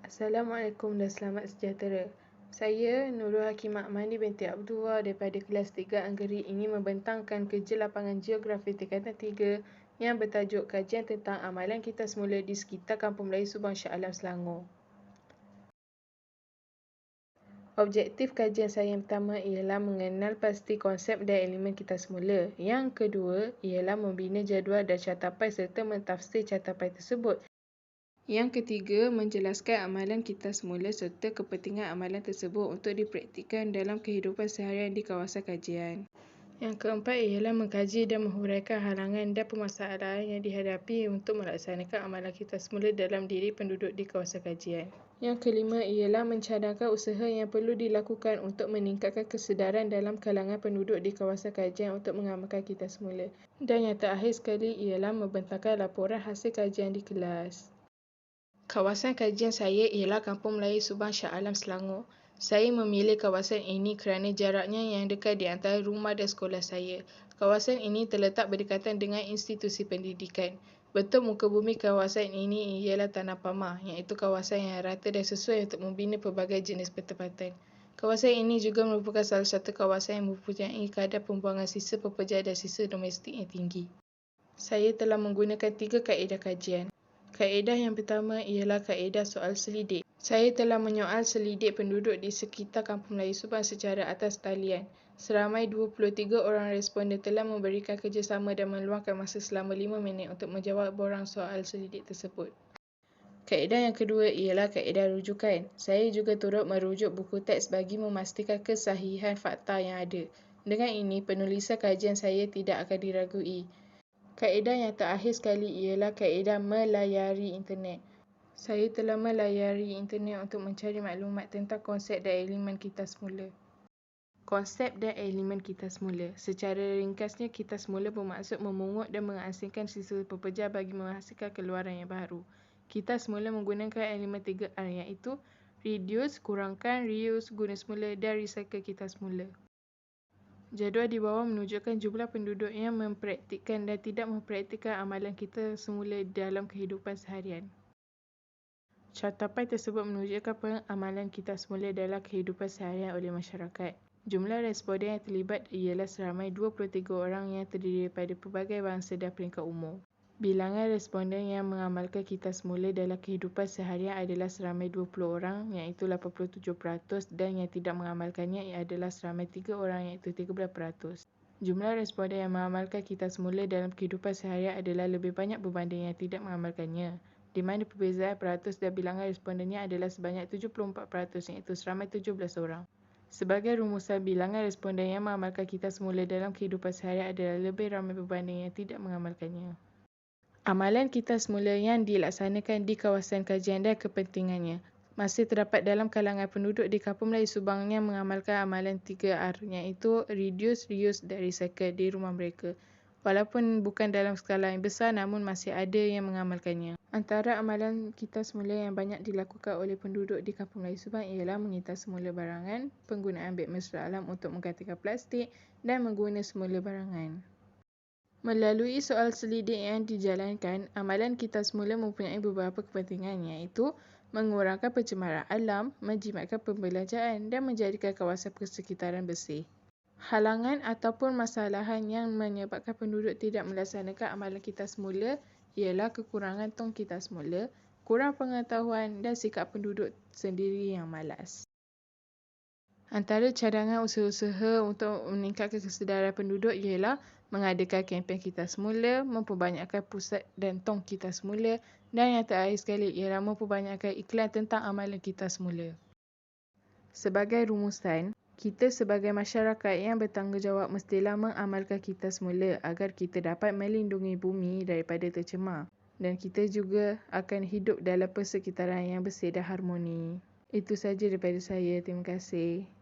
Assalamualaikum dan selamat sejahtera. Saya Nurul Hakimat Mani binti Abdullah daripada kelas 3 Anggeri ingin membentangkan kerja lapangan geografi tingkatan 3 yang bertajuk kajian tentang amalan kita semula di sekitar Kampung Melayu Subang Shah Alam Selangor. Objektif kajian saya yang pertama ialah mengenal pasti konsep dan elemen kita semula. Yang kedua ialah membina jadual dan catapai serta mentafsir catapai tersebut. Yang ketiga, menjelaskan amalan kita semula serta kepentingan amalan tersebut untuk dipraktikkan dalam kehidupan seharian di kawasan kajian. Yang keempat ialah mengkaji dan menghuraikan halangan dan permasalahan yang dihadapi untuk melaksanakan amalan kita semula dalam diri penduduk di kawasan kajian. Yang kelima ialah mencadangkan usaha yang perlu dilakukan untuk meningkatkan kesedaran dalam kalangan penduduk di kawasan kajian untuk mengamalkan kita semula. Dan yang terakhir sekali ialah membentangkan laporan hasil kajian di kelas. Kawasan kajian saya ialah Kampung Melayu Subang Shah Alam Selangor. Saya memilih kawasan ini kerana jaraknya yang dekat di antara rumah dan sekolah saya. Kawasan ini terletak berdekatan dengan institusi pendidikan. Bentuk muka bumi kawasan ini ialah tanah pamah, iaitu kawasan yang rata dan sesuai untuk membina pelbagai jenis pertempatan. Kawasan ini juga merupakan salah satu kawasan yang mempunyai kadar pembuangan sisa pekerja dan sisa domestik yang tinggi. Saya telah menggunakan 3 kaedah kajian. Kaedah yang pertama ialah kaedah soal selidik. Saya telah menyoal selidik penduduk di sekitar Kampung Melayu Subang secara atas talian. Seramai 23 orang responden telah memberikan kerjasama dan meluangkan masa selama 5 minit untuk menjawab borang soal selidik tersebut. Kaedah yang kedua ialah kaedah rujukan. Saya juga turut merujuk buku teks bagi memastikan kesahihan fakta yang ada. Dengan ini, penulisan kajian saya tidak akan diragui. Kaedah yang terakhir sekali ialah kaedah melayari internet. Saya telah melayari internet untuk mencari maklumat tentang konsep dan elemen kita semula. Konsep dan elemen kita semula. Secara ringkasnya, kita semula bermaksud memungut dan mengasingkan sisa pekerja bagi menghasilkan keluaran yang baru. Kita semula menggunakan elemen 3R iaitu reduce, kurangkan, reuse, guna semula dan recycle kita semula. Jadual di bawah menunjukkan jumlah penduduk yang mempraktikkan dan tidak mempraktikkan amalan kita semula dalam kehidupan seharian. Catapai tersebut menunjukkan pengamalan kita semula dalam kehidupan seharian oleh masyarakat. Jumlah responden yang terlibat ialah seramai 23 orang yang terdiri daripada pelbagai bangsa dan peringkat umur. Bilangan responden yang mengamalkan kita semula dalam kehidupan seharian adalah seramai 20 orang iaitu 87% dan yang tidak mengamalkannya adalah seramai 3 orang iaitu 13%. Jumlah responden yang mengamalkan kita semula dalam kehidupan seharian adalah lebih banyak berbanding yang tidak mengamalkannya, di mana perbezaan peratus dan bilangan respondennya adalah sebanyak 74% iaitu seramai 17 orang. Sebagai rumusan, bilangan responden yang mengamalkan kita semula dalam kehidupan seharian adalah lebih ramai berbanding yang tidak mengamalkannya. Amalan kita semula yang dilaksanakan di kawasan kajian dan kepentingannya masih terdapat dalam kalangan penduduk di Kampung Melayu Subang yang mengamalkan amalan 3R iaitu reduce, reuse dan recycle di rumah mereka. Walaupun bukan dalam skala yang besar namun masih ada yang mengamalkannya. Antara amalan kita semula yang banyak dilakukan oleh penduduk di Kampung Melayu Subang ialah mengitar semula barangan, penggunaan beg mesra alam untuk menggantikan plastik dan mengguna semula barangan. Melalui soal selidik yang dijalankan, amalan kita semula mempunyai beberapa kepentingan iaitu mengurangkan pencemaran alam, menjimatkan pembelanjaan dan menjadikan kawasan persekitaran bersih. Halangan ataupun masalahan yang menyebabkan penduduk tidak melaksanakan amalan kita semula ialah kekurangan tong kita semula, kurang pengetahuan dan sikap penduduk sendiri yang malas. Antara cadangan usaha-usaha untuk meningkatkan kesedaran penduduk ialah mengadakan kempen kita semula, memperbanyakkan pusat dan tong kita semula dan yang terakhir sekali ialah memperbanyakkan iklan tentang amalan kita semula. Sebagai rumusan, kita sebagai masyarakat yang bertanggungjawab mestilah mengamalkan kita semula agar kita dapat melindungi bumi daripada tercemar dan kita juga akan hidup dalam persekitaran yang bersih dan harmoni. Itu sahaja daripada saya. Terima kasih.